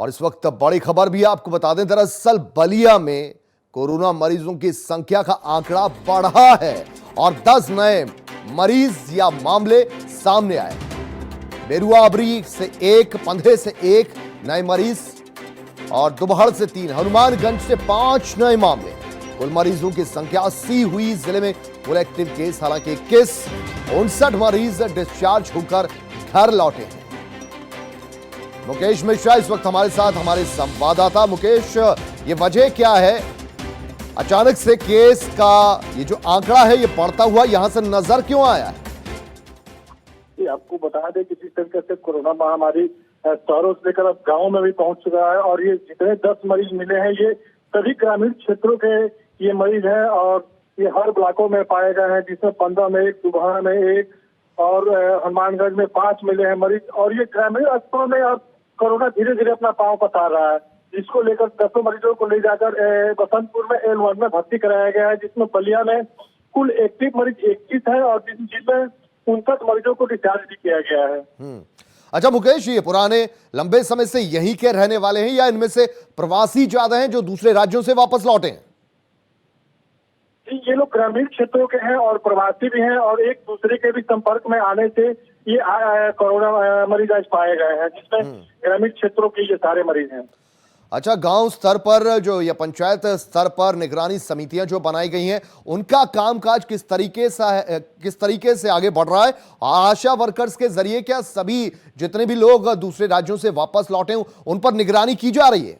और इस वक्त बड़ी खबर भी आपको बता दें, दरअसल बलिया में कोरोना मरीजों की संख्या का आंकड़ा बढ़ा है और 10 नए मरीज या मामले सामने आए। बेरुआबरी से 1, पंधे से 1 नए मरीज और दुबहड़ से 3, हनुमानगंज से 5 नए मामले। कुल मरीजों की संख्या 80 हुई। जिले में कुल एक्टिव केस हालांकि 21, 59 मरीज डिस्चार्ज होकर घर लौटे हैं। मुकेश मिश्रा इस वक्त हमारे साथ, हमारे संवाददाता। मुकेश, ये वजह क्या है, अचानक से केस का ये जो आंकड़ा है ये बढ़ता हुआ यहां से नजर क्यों आया है? आपको बता दें किसी तरीके से कोरोना महामारी शहरों से लेकर अब गाँव में भी पहुंच चुका है और ये जितने 10 मरीज मिले हैं ये सभी ग्रामीण क्षेत्रों के ये मरीज हैं और ये हर ब्लॉकों में पाए गए हैं, जिसमें 15 में 1, दुबहा में 1 और हनुमानगंज में 5 मिले हैं मरीज। और ये ग्रामीण अस्पतालों में अब कोरोना धीरे धीरे अपना पांव पसार रहा है, जिसको लेकर 10 मरीजों को ले जाकर बसंतपुर में L1 में भर्ती कराया गया है, जिसमें बलिया में कुल एक्टिव मरीज 21 है और जिसमें 59 मरीजों को डिस्चार्ज भी किया गया है। अच्छा मुकेश, ये पुराने लंबे समय से यहीं के रहने वाले हैं या इनमें से प्रवासी ज्यादा हैं जो दूसरे राज्यों से वापस लौटे हैं? ये लोग ग्रामीण क्षेत्रों के हैं और प्रवासी भी हैं और एक दूसरे के भी संपर्क में आने से ये कोरोना मरीज आज पाए गए हैं, जिसमें ग्रामीण क्षेत्रों के ये सारे मरीज हैं। अच्छा, गांव स्तर पर जो या पंचायत स्तर पर निगरानी समितियां जो बनाई गई हैं उनका कामकाज किस तरीके से आगे बढ़ रहा है? आशा वर्कर्स के जरिए क्या सभी जितने भी लोग दूसरे राज्यों से वापस लौटे हैं उन पर निगरानी की जा रही है?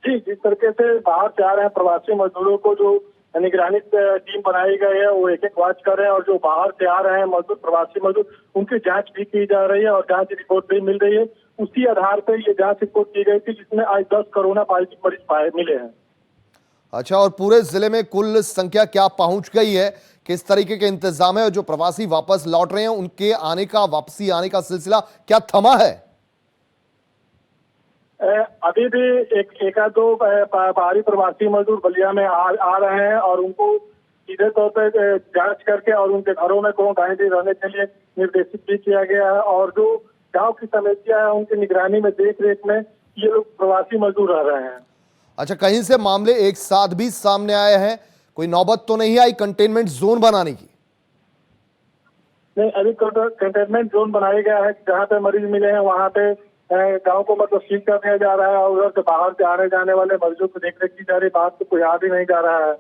जी, जिस तरीके से बाहर से आ रहे हैं प्रवासी मजदूरों को जो निगरानी टीम बनाई गई है वो एक वॉच कर रहे हैं और जो बाहर से आ रहे हैं मजदूर, प्रवासी मजदूर, उनकी जांच भी की जा रही है और जांच रिपोर्ट भी मिल रही है। उसी आधार पर ये जांच रिपोर्ट की गई थी जिसमें आज 10 कोरोना पॉजिटिव मरीज मिले हैं। अच्छा, और पूरे जिले में कुल संख्या क्या पहुंच गई है? किस तरीके के इंतजाम है? जो प्रवासी वापस लौट रहे हैं उनके वापसी आने का सिलसिला क्या थमा है? अभी भी एक आध दो बाहरी प्रवासी मजदूर बलिया में आ रहे हैं और उनको सीधे तौर पर जांच करके और उनके घरों में क्वारंटाइन रहने के लिए निर्देशित भी किया गया है और जो गांव की समितियां हैं उनकी निगरानी में, देख रेख में ये लोग प्रवासी मजदूर रह रहे हैं। अच्छा, कहीं से मामले एक साथ भी सामने आए हैं? कोई नौबत तो नहीं आई कंटेनमेंट जोन बनाने की? नहीं, अभी कंटेनमेंट जोन बनाया गया है, जहाँ पे मरीज मिले हैं वहाँ पे गांव को मतलब सील कर दिया जा रहा है और उधर से बाहर से आने जाने वाले मरीजों को देख रेख की जा रही, बात तो कोई याद ही नहीं जा रहा है।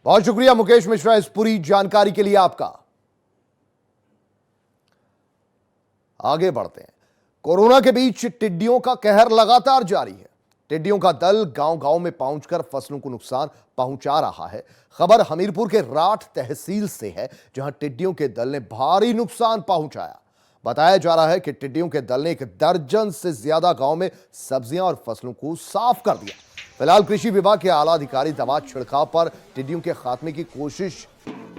बहुत शुक्रिया मुकेश मिश्रा इस पूरी जानकारी के लिए आपका। आगे बढ़ते हैं। कोरोना के बीच टिड्डियों का कहर लगातार जारी है। टिड्डियों का दल गांव-गांव में पहुंचकर फसलों को नुकसान पहुंचा रहा है। खबर हमीरपुर के राठ तहसील से है, जहां टिड्डियों के दल ने भारी नुकसान पहुंचाया। बताया जा रहा है कि टिड्डियों के दल ने 1 दर्जन से ज्यादा गांव में सब्जियां और फसलों को साफ कर दिया। फिलहाल कृषि विभाग के आला अधिकारी दवा छिड़काव पर टिड्डियों के खात्मे की कोशिश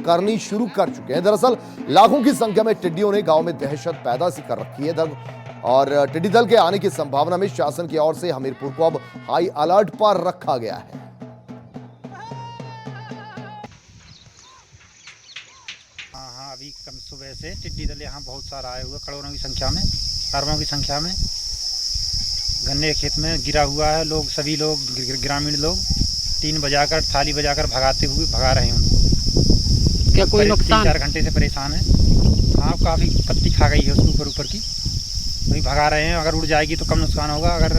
करनी शुरू कर चुके हैं। दरअसल लाखों की संख्या में टिड्डियों ने गांव में दहशत पैदा सी कर रखी है और टिड्डी दल के आने की संभावना में शासन की ओर से हमीरपुर को अब हाई अलर्ट पर रखा गया है। हाँ, अभी कम सुबह से टिड्डी दल यहाँ बहुत सारा आए हुए, करोड़ों की संख्या में, अरबों की संख्या में गन्ने के खेत में गिरा हुआ है। लोग, सभी लोग, ग्रामीण लोग 3 बजाकर, थाली बजाकर भगा रहे हैं उनको। क्या कोई नुकसान? 3-4 घंटे से परेशान है। हाँ, काफ़ी पत्ती खा गई है उसके ऊपर की, वही भगा रहे हैं। अगर उड़ जाएगी तो कम नुकसान होगा, अगर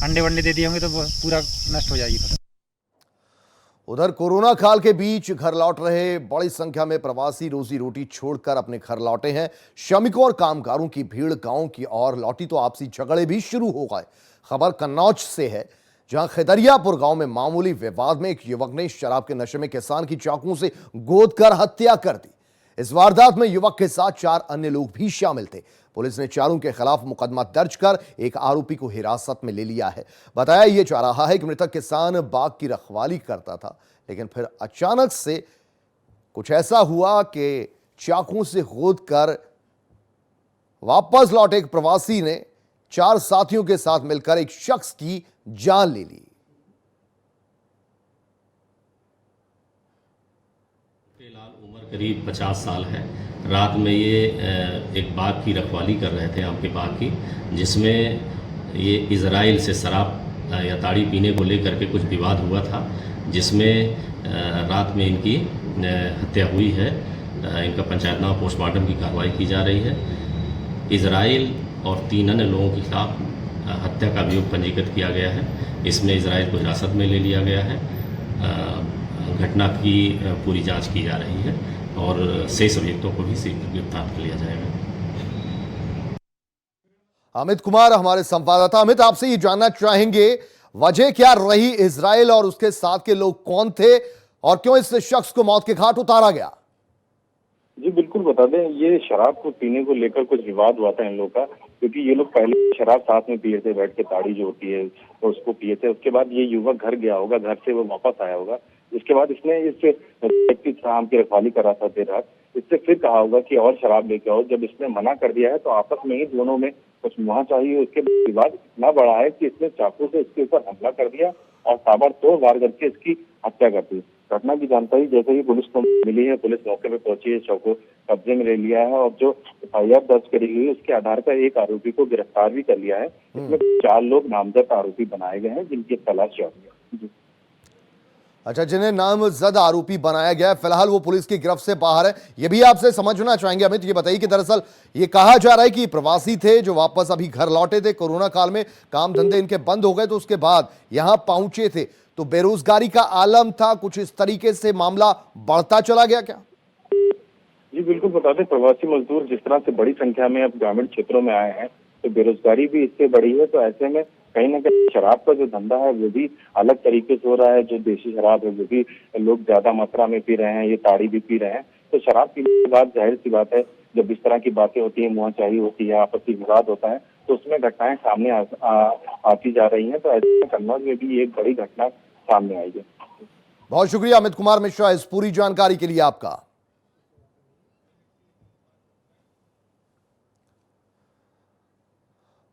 अंडे वंडे दे दिए होंगे तो पूरा नष्ट हो जाएगी फसल। उधर कोरोना काल के बीच घर लौट रहे बड़ी संख्या में प्रवासी रोजी रोटी छोड़कर अपने घर लौटे हैं। श्रमिकों और कामगारों की भीड़ गांव की ओर लौटी तो आपसी झगड़े भी शुरू हो गए। खबर कन्नौज से है, जहां खैदरियापुर गांव में मामूली विवाद में एक युवक ने शराब के नशे में किसान की चाकू से गोद कर हत्या कर दी। इस वारदात में युवक के साथ 4 अन्य लोग भी शामिल थे। पुलिस ने चारों के खिलाफ मुकदमा दर्ज कर एक आरोपी को हिरासत में ले लिया है। बताया यह जा रहा है कि मृतक किसान बाग की रखवाली करता था, लेकिन फिर अचानक से कुछ ऐसा हुआ कि चाकू से गोद कर वापस लौटे एक प्रवासी ने 4 साथियों के साथ मिलकर एक शख्स की जान ले ली। उम्र करीब 50 साल है। रात में ये एक बाग की रखवाली कर रहे थे, आम के बाग की, जिसमें ये इजराइल से शराब या ताड़ी पीने को लेकर के कुछ विवाद हुआ था, जिसमें रात में इनकी हत्या हुई है। इनका पंचायतनामा पोस्टमार्टम की कार्रवाई की जा रही है। इजराइल और 3 अन्य लोगों के खिलाफ हत्या का अभियोग पंजीकृत किया गया है। इसमें इजराइल को हिरासत में ले लिया गया है। घटना की पूरी जांच की जा रही है और शेष अभियुक्तों को भी शीघ्र गिरफ्तार कर लिया जाएगा। अमित कुमार हमारे संवाददाता। अमित, आपसे ये जानना चाहेंगे वजह क्या रही, इजराइल और उसके साथ के लोग कौन थे और क्यों इस शख्स को मौत के घाट उतारा गया? जी बिल्कुल बता दें, ये शराब को पीने को लेकर कुछ विवाद हुआ था इन लोगों का, क्योंकि ये लोग पहले शराब साथ में पिए थे, बैठ के ताड़ी जो होती है तो उसको पिए थे। उसके बाद ये युवक घर गया होगा, घर से वो वापस आया होगा। इसके बाद इसने इस व्यक्ति शाम की रखवाली कर रहा था देर रात, इससे फिर कहा होगा कि और शराब लेके आओ। जब इसने मना कर दिया है तो आपस में ही दोनों में कुछ मुहा चाहिए। उसके विवाद इतना बड़ा है कि इसने चाकू से इसके ऊपर हमला कर दिया और ताबड़तोड़ वार करके इसकी हत्या कर दी। घटना की जानकारी जैसे ही पुलिस को मिली है, पुलिस मौके पे पहुंची है, शव को कब्जे में ले लिया है और जो एफआईआर दर्ज करी गई है उसके आधार पर एक आरोपी को गिरफ्तार भी कर लिया है। इसमें 4 लोग नामजद आरोपी बनाए गए हैं जिनकी तलाश जारी है। अच्छा, जिन्हें नामजद आरोपी बनाया गया है, फिलहाल वो पुलिस की गिरफ्त से बाहर है। ये भी आपसे समझना चाहेंगे अमित, ये बताइए कि दरअसल ये कहा जा रहा है कि प्रवासी थे जो वापस अभी घर लौटे थे, कोरोना काल में काम धंधे इनके बंद हो गए तो उसके बाद यहां पहुंचे थे, तो बेरोजगारी का आलम था, कुछ इस तरीके से मामला बढ़ता चला गया क्या? जी बिल्कुल बता दें, प्रवासी मजदूर जिस तरह से बड़ी संख्या में अब ग्रामीण क्षेत्रों में आए हैं तो बेरोजगारी भी इससे बढ़ी है। तो ऐसे में कहीं ना कहीं शराब का जो धंधा है वो भी अलग तरीके से हो रहा है। जो देशी शराब है वो भी लोग ज्यादा मात्रा में पी रहे हैं, ये ताड़ी भी पी रहे हैं। तो शराब पीने के बाद जाहिर सी बात है, जब इस तरह की बातें होती है, मुहाचाही होती है, आपसी विवाद होता है, तो उसमें घटनाएं सामने आती जा रही हैं। तो ऐसे में कन्नौज में भी एक बड़ी घटना सामने आई है। बहुत शुक्रिया अमित कुमार मिश्रा इस पूरी जानकारी के लिए आपका।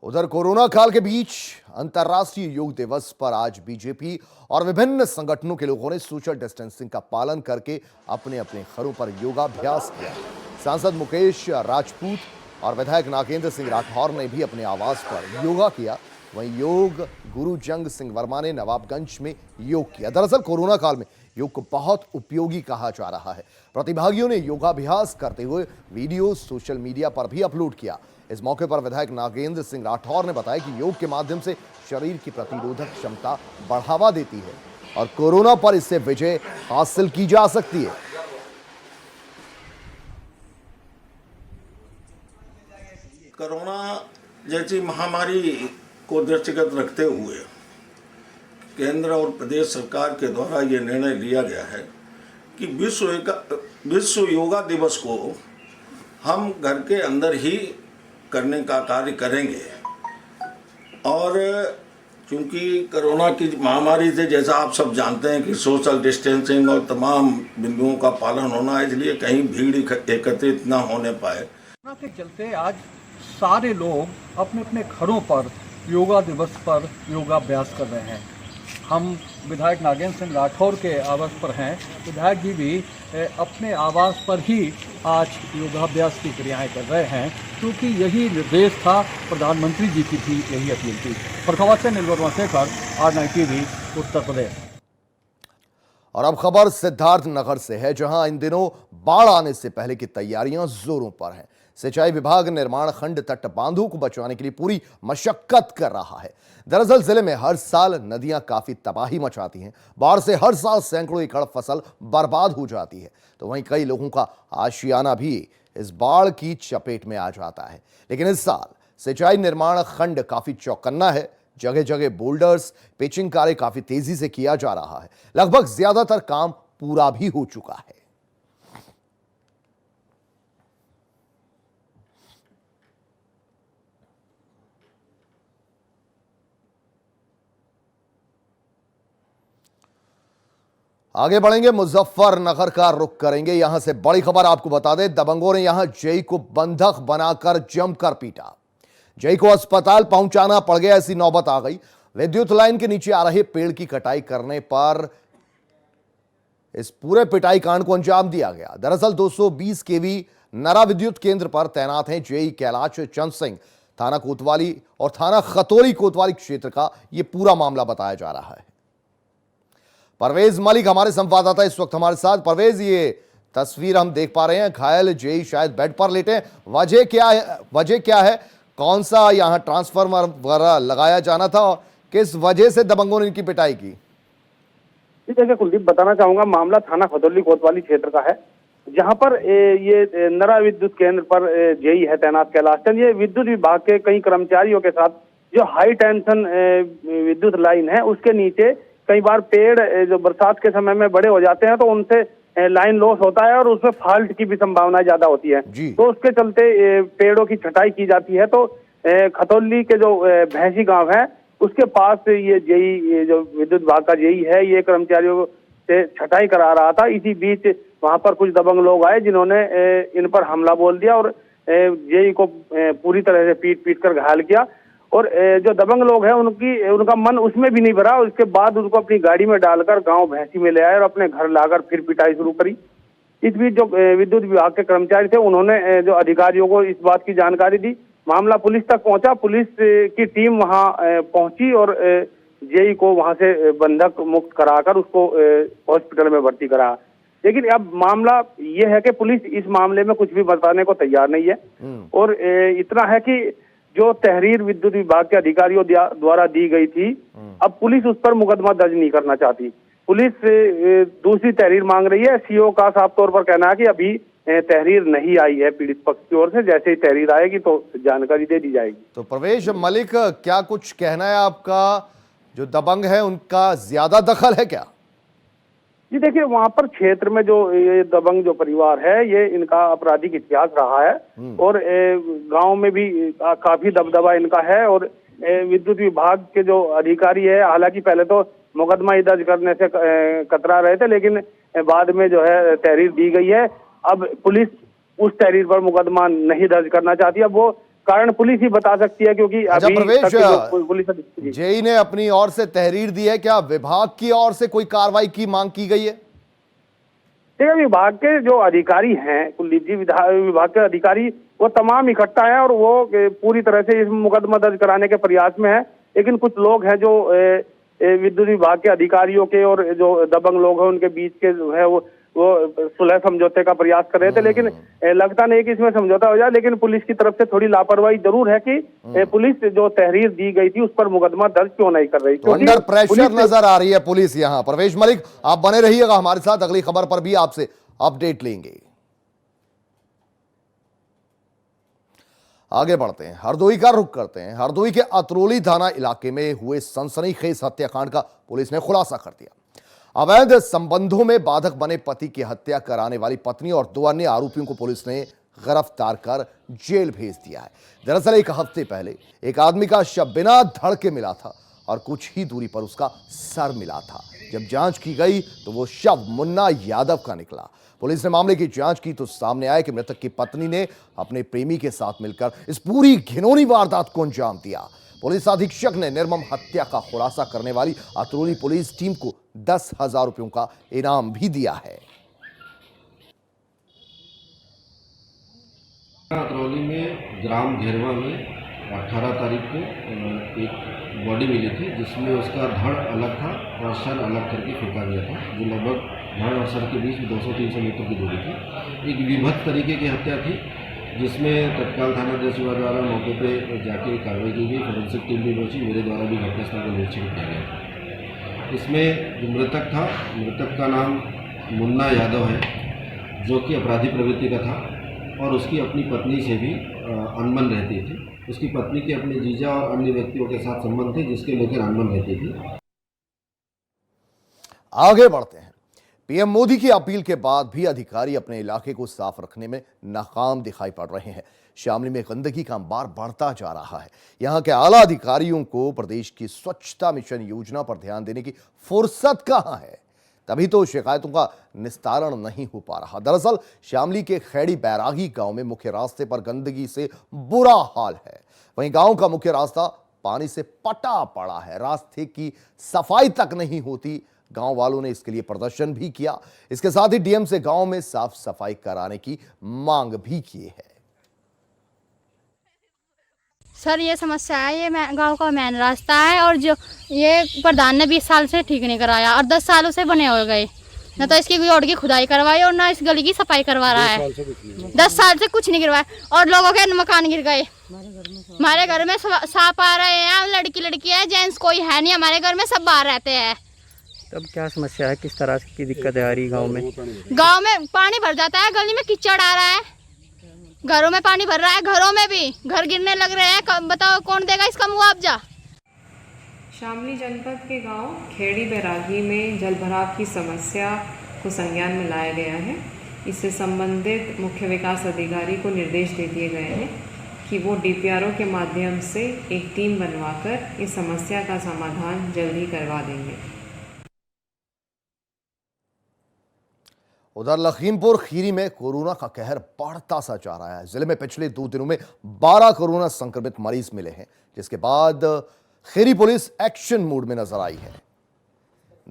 उधर कोरोना काल के बीच अंतर्राष्ट्रीय योग दिवस पर आज बीजेपी और विभिन्न संगठनों के लोगों ने सोशल डिस्टेंसिंग का पालन करके अपने अपने घरों पर योगाभ्यास किया। सांसद मुकेश राजपूत और विधायक नागेंद्र सिंह राठौर ने भी अपने आवास पर योगा किया। वहीं योग गुरु जंग सिंह वर्मा ने नवाबगंज में योग किया। दरअसल कोरोना काल में योग को बहुत उपयोगी कहा जा रहा है। प्रतिभागियों ने योगाभ्यास करते हुए वीडियो सोशल मीडिया पर भी अपलोड किया। इस मौके पर विधायक नागेंद्र सिंह राठौर ने बताया कि योग के माध्यम से शरीर की प्रतिरोधक क्षमता बढ़ावा देती है और कोरोना पर इससे विजय हासिल की जा सकती है। कोरोना जैसी महामारी को दृष्टिगत रखते हुए केंद्र और प्रदेश सरकार के द्वारा ये निर्णय लिया गया है कि विश्व योगा दिवस को हम घर के अंदर ही करने का कार्य करेंगे। और क्योंकि कोरोना की महामारी से, जैसा आप सब जानते हैं, कि सोशल डिस्टेंसिंग और तमाम बिंदुओं का पालन होना, इसलिए कहीं भीड़ एकत्रित न होने पाए। कोरोना के चलते आज सारे लोग अपने अपने घरों पर योगा दिवस पर योगाभ्यास कर रहे हैं। हम विधायक नागेंद्र सिंह राठौर के आवास पर हैं। विधायक जी भी अपने आवास पर ही आज योगाभ्यास की क्रियाएं कर रहे हैं, क्योंकि यही निर्देश था, प्रधानमंत्री जी की भी यही अपील थी। फरखाबाद से नीलवर्मा शेखर, R9 TV, उत्तर प्रदेश। और अब खबर सिद्धार्थ नगर से है, जहां इन दिनों बाढ़ आने से पहले की तैयारियां जोरों पर हैं। सिंचाई विभाग निर्माण खंड तट बांधों को बचाने के लिए पूरी मशक्कत कर रहा है। दरअसल जिले में हर साल नदियां काफी तबाही मचाती हैं। बाढ़ से हर साल सैकड़ों एकड़ फसल बर्बाद हो जाती है, तो वहीं कई लोगों का आशियाना भी इस बाढ़ की चपेट में आ जाता है। लेकिन इस साल सिंचाई निर्माण खंड काफी चौकन्ना है। जगह जगह बोल्डर्स पिचिंग कार्य काफी तेजी से किया जा रहा है। लगभग ज्यादातर काम पूरा भी हो चुका है। आगे बढ़ेंगे, मुजफ्फरनगर का रुख करेंगे। यहां से बड़ी खबर आपको बता दें, दबंगों ने यहां जेई को बंधक बनाकर जमकर पीटा। जेई को अस्पताल पहुंचाना पड़ गया, ऐसी नौबत आ गई। विद्युत लाइन के नीचे आ रहे पेड़ की कटाई करने पर इस पूरे पिटाई कांड को अंजाम दिया गया। दरअसल 220 केवी नरा विद्युत केंद्र पर तैनात हैं जेई कैलाश चंद सिंह। थाना कोतवाली और थाना खतौली कोतवाली क्षेत्र का यह पूरा मामला बताया जा रहा है। परवेज मलिक हमारे संवाददाता इस वक्त हमारे साथ। परवेज, ये तस्वीर हम देख पा रहे हैं, घायल जेई शायद बेड पर लेटे हैं। वजह क्या है? कौन सा यहां ट्रांसफार्मर वगैरह लगाया जाना था और किस वजह से दबंगों ने इनकी पिटाई की? जी देखिए कुलदीप, बताना चाहूंगा मामला थाना खतौली कोतवाली क्षेत्र का है, जहां पर ये नरा विद्युत केंद्र पर जेई है तैनात कैलाश चंद। ये विद्युत विभाग के कई कर्मचारियों के साथ जो हाई टेंशन विद्युत लाइन है उसके नीचे कई बार पेड़ जो बरसात के समय में बड़े हो जाते हैं तो उनसे लाइन लॉस होता है और उसमें फॉल्ट की भी संभावना ज्यादा होती है। तो उसके चलते पेड़ों की छटाई की जाती है। तो खतौली के जो भैंसी गांव है उसके पास ये जेई जो विद्युत विभाग का जेई है ये कर्मचारियों से छटाई करा रहा था। इसी बीच वहां पर कुछ दबंग लोग आए जिन्होंने इन पर हमला बोल दिया और जेई को पूरी तरह से पीट कर घायल किया। और जो दबंग लोग हैं उनका मन उसमें भी नहीं भरा। उसके बाद उनको अपनी गाड़ी में डालकर गांव भैंसी में ले आए और अपने घर लाकर फिर पिटाई शुरू करी। इस बीच जो विद्युत विभाग के कर्मचारी थे उन्होंने जो अधिकारियों को इस बात की जानकारी दी। मामला पुलिस तक पहुंचा। पुलिस की टीम वहां पहुंची और जेई को वहां से बंधक मुक्त कराकर उसको हॉस्पिटल में भर्ती करा। लेकिन अब मामला ये है कि पुलिस इस मामले में कुछ भी बताने को तैयार नहीं है। और इतना है कि जो तहरीर विद्युत विभाग के अधिकारियों द्वारा दी गई थी, अब पुलिस उस पर मुकदमा दर्ज नहीं करना चाहती। पुलिस दूसरी तहरीर मांग रही है। सीओ का साफ तौर पर कहना है कि अभी तहरीर नहीं आई है पीड़ित पक्ष की ओर से, जैसे ही तहरीर आएगी तो जानकारी दे दी जाएगी। तो परवेज मलिक, क्या कुछ कहना है आपका? जो दबंग है उनका ज्यादा दखल है क्या? जी देखिए, वहां पर क्षेत्र में जो ये दबंग जो परिवार है ये इनका आपराधिक इतिहास रहा है और गांव में भी काफी दबदबा इनका है। और विद्युत विभाग के जो अधिकारी है, हालांकि पहले तो मुकदमा दर्ज करने से कतरा रहे थे, लेकिन बाद में जो है तहरीर दी गई है। अब पुलिस उस तहरीर पर मुकदमा नहीं दर्ज करना चाहती। अब वो कारण पुलिस ही बता सकती है, क्योंकि अच्छा अभी पुलिस जेई ने अपनी ओर से तहरीर दी है, क्या विभाग की ओर से कोई कार्रवाई की मांग की गई है? देखिए, विभाग के जो अधिकारी हैं, कुलदीप जी, विभाग के अधिकारी वो तमाम इकट्ठा है और वो पूरी तरह से इस मुकदमा दर्ज कराने के प्रयास में है। लेकिन कुछ लोग हैं जो विद्युत विभाग के अधिकारियों के और जो दबंग लोग हैं उनके बीच के जो है वो सुलह समझौते का प्रयास कर रहे थे, लेकिन लगता नहीं कि इसमें समझौता हो जाए। लेकिन पुलिस की तरफ से थोड़ी लापरवाही जरूर है कि पुलिस जो तहरीर दी गई थी उस पर मुकदमा दर्ज क्यों नहीं कर रही। अंडर प्रेशर नजर आ रही है पुलिस यहाँ। परवेज मलिक, आप बने रहिएगा हमारे साथ, अगली खबर पर भी आपसे अपडेट लेंगे। आगे बढ़ते हैं, हरदोई का रुख करते हैं। हरदोई के अतरोली थाना इलाके में हुए सनसनीखेज हत्याकांड का पुलिस ने खुलासा कर दिया। अवैध संबंधों में बाधक बने पति की हत्या कराने वाली पत्नी और 2 अन्य आरोपियों को पुलिस ने गिरफ्तार कर जेल भेज दिया है। दरअसल 1 हफ्ते पहले एक आदमी का शव बिना धड़ के मिला था और कुछ ही दूरी पर उसका सर मिला था। जब जांच की गई तो वो शव मुन्ना यादव का निकला। पुलिस ने मामले की जांच की तो सामने आया कि मृतक की पत्नी ने अपने प्रेमी के साथ मिलकर इस पूरी घिनौनी वारदात को अंजाम दिया। पुलिस अधीक्षक ने निर्मम हत्या का खुलासा करने वाली अतरोली पुलिस टीम को 10,000 रुपयों का इनाम भी दिया है। अतरौली में ग्राम घेरवा में 18 तारीख को एक बॉडी मिली थी जिसमें उसका धड़ अलग था और सर अलग करके फेंका गया था, जो लगभग धड़ और सर के बीच में 200-300 मीटर की दूरी थी। एक विभत्स तरीके की हत्या थी जिसमें तत्काल थाना देशवा द्वारा मौके पे जाके कार्रवाई की गई। फोरेंसिक टीम भी पहुंची, मेरे द्वारा भी घटनास्थल का निरीक्षण किया गया। इसमें जो मृतक था, मृतक का नाम मुन्ना यादव है, जो कि अपराधी प्रवृत्ति का था और उसकी अपनी पत्नी से भी अनबन रहती थी। उसकी पत्नी के अपने जीजा और अन्य व्यक्तियों के साथ संबंध थे जिसके लेकर अनबन रहती थी। आगे बढ़ते हैं। पीएम मोदी की अपील के बाद भी अधिकारी अपने इलाके को साफ रखने में नाकाम दिखाई पड़ रहे हैं। शामली में गंदगी का अंबार बढ़ता जा रहा है। यहां के आला अधिकारियों को प्रदेश की स्वच्छता मिशन योजना पर ध्यान देने की फुर्सत कहां है, तभी तो शिकायतों का निस्तारण नहीं हो पा रहा। दरअसल शामली के खैड़ी बैरागी गांव में मुख्य रास्ते पर गंदगी से बुरा हाल है। वहीं गांव का मुख्य रास्ता पानी से पटा पड़ा है, रास्ते की सफाई तक नहीं होती। गांव वालों ने इसके लिए प्रदर्शन भी किया। इसके साथ ही डीएम से गांव में साफ सफाई कराने की मांग भी की है। सर ये समस्या है, ये गांव का मेन रास्ता है और जो ये प्रधान ने 20 साल से ठीक नहीं कराया और 10 सालों से बने हो गए, ना तो इसकी रोड की खुदाई करवाई और ना इस गली की सफाई करवा रहा है। 10 साल से कुछ नहीं गिरवाया और लोगों के मकान गिर गए। हमारे घर में सांप आ रहे हैं, लड़की है, जेंट्स कोई है नहीं हमारे घर में, सब बाहर रहते हैं। तब क्या समस्या है, किस तरह की दिक्कत आ रही है गाँव में? गाँव में पानी भर जाता है, गली में कीचड़ आ रहा है, घरों में पानी भर रहा है, घरों में भी घर गिरने लग रहे हैं। बताओ कौन देगा इसका मुआवजा? शामली जनपद के गांव खेड़ी बैरागी में जलभराव की समस्या को संज्ञान में लाया गया है। इससे संबंधित मुख्य विकास अधिकारी को निर्देश दे दिए गए हैं कि वो डीपीआरओ के माध्यम से एक टीम बनवाकर इस समस्या का समाधान जल्द ही करवा देंगे। उधर लखीमपुर खीरी में कोरोना का कहर बढ़ता सा जा रहा है। जिले में पिछले 2 दिनों में 12 कोरोना संक्रमित मरीज मिले हैं, जिसके बाद खीरी पुलिस एक्शन मोड में नजर आई है।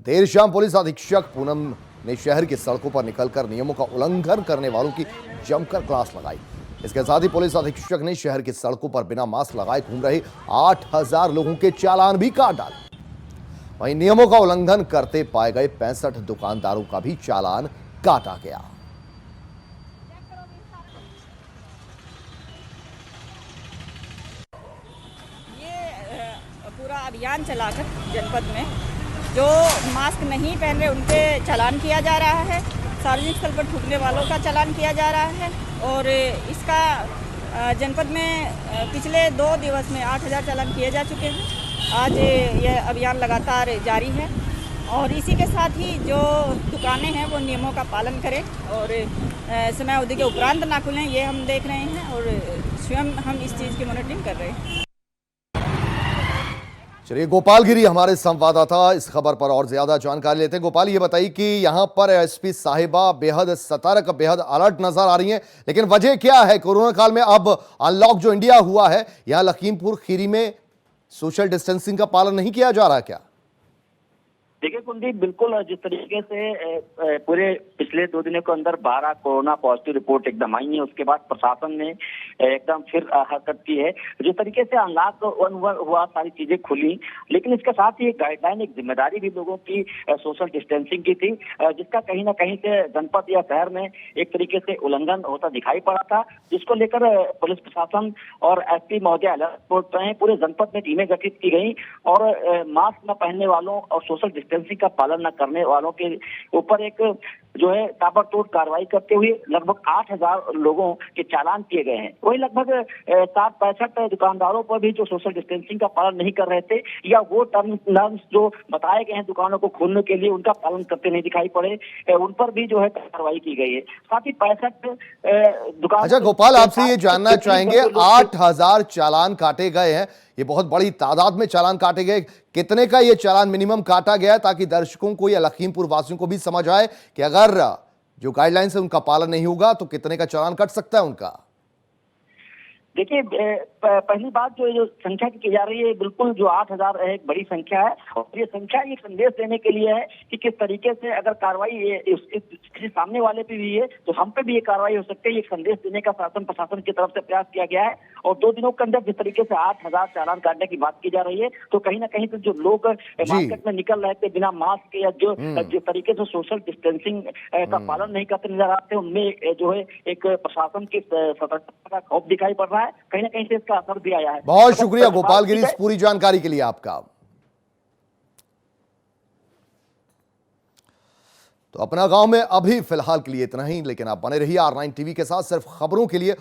देर शाम पुलिस अधीक्षक पूनम ने शहर की सड़कों पर निकलकर नियमों का उल्लंघन करने वालों की जमकर क्लास लगाई। इसके साथ ही पुलिस अधीक्षक ने शहर की सड़कों पर बिना मास्क लगाए घूम रहे 8000 लोगों के चालान भी काट डाले। वहीं नियमों का उल्लंघन करते पाए गए 65 दुकानदारों का भी चालान काटा गया। ये पूरा अभियान चलाकर जनपद में जो मास्क नहीं पहन रहे उनके चालान किया जा रहा है, सार्वजनिक स्थल पर थूकने वालों का चालान किया जा रहा है और इसका जनपद में पिछले 2 दिवस में 8000 चालान किए जा चुके हैं। आज यह अभियान लगातार जारी है और इसी के साथ ही जो दुकानें हैं वो नियमों का पालन करें और समय अवधि के उपरांत ना खुलें, ये हम देख रहे हैं और स्वयं हम इस चीज़ की मॉनिटरिंग कर रहे हैं। चलिए, गोपाल गिरी हमारे संवाददाता इस खबर पर और ज्यादा जानकारी लेते हैं। गोपाल, ये बताइए कि यहां पर एसपी साहिबा बेहद सतर्क, बेहद अलर्ट नजर आ रही हैं, लेकिन वजह क्या है? कोरोना काल में अब अनलॉक जो इंडिया हुआ है, यहां लखीमपुर खीरी में सोशल डिस्टेंसिंग का पालन नहीं किया जा रहा क्या? देखिए कुलदीप, बिल्कुल जिस तरीके से पूरे पिछले 2 दिनों के अंदर 12 कोरोना पॉजिटिव रिपोर्ट एकदम आई है, उसके बाद प्रशासन ने एकदम फिर हरकत की है। जिस तरीके से अनलॉक हुआ, सारी चीजें खुली, लेकिन इसके साथ ही एक गाइडलाइन, एक जिम्मेदारी भी लोगों की सोशल डिस्टेंसिंग की थी, जिसका कहीं ना कहीं से जनपद या शहर में एक तरीके से उल्लंघन होता दिखाई पड़ा था, जिसको लेकर पुलिस प्रशासन और एसपी महोदय अलर्ट मोड पर हैं। पूरे जनपद में टीमें गठित की गई और मास्क न पहनने वालों और सोशल डिस्टेंसिंग का पालन न करने वालों के ऊपर एक जो है ताबड़तोड़ कार्रवाई करते हुए लगभग 8000 लोगों के चालान किए गए हैं। वही लगभग 60-65 दुकानदारों पर भी जो सोशल डिस्टेंसिंग का पालन नहीं कर रहे थे या वो टर्म्स जो बताए गए हैं दुकानों को खोलने के लिए उनका पालन करते नहीं दिखाई पड़े, उन पर भी जो है कार्रवाई की गई है। साथ ही 65 दुकान। अच्छा गोपाल, आपसे ये जानना चाहेंगे, 8000 चालान काटे गए हैं, ये बहुत बड़ी तादाद में चालान काटे गए, कितने का ये चालान मिनिमम काटा गया ताकि दर्शकों को या लखीमपुर वासियों को भी समझ आए कि अगर जो गाइडलाइंस है उनका पालन नहीं होगा तो कितने का चालान कट सकता है उनका? देखिए, पहली बात जो संख्या की जा रही है, बिल्कुल जो 8000 है एक बड़ी संख्या है और ये संख्या एक संदेश देने के लिए है कि किस तरीके से अगर कार्रवाई किसी सामने वाले पे भी है तो हम पे भी ये कार्रवाई हो सकती है। एक संदेश देने का शासन प्रशासन की तरफ से प्रयास किया गया है और 2 दिनों के अंदर जिस तरीके से 8000 चालान काटने की बात की जा रही है तो कहीं ना कहीं से जो लोग मार्केट में निकल रहे थे बिना मास्क या जो जिस तरीके से सोशल डिस्टेंसिंग का पालन नहीं करते नजर आते, उनमें जो है एक प्रशासन की सतर्कता का खौफ दिखाई पड़ रहा है। कहीं ना कहीं से इसका असर भी आया है। बहुत शुक्रिया गोपाल गिरी, इस पूरी जानकारी के लिए आपका। तो अपना गांव में अभी फिलहाल के लिए इतना ही, लेकिन आप बने रहिए R9 टीवी के साथ सिर्फ खबरों के लिए।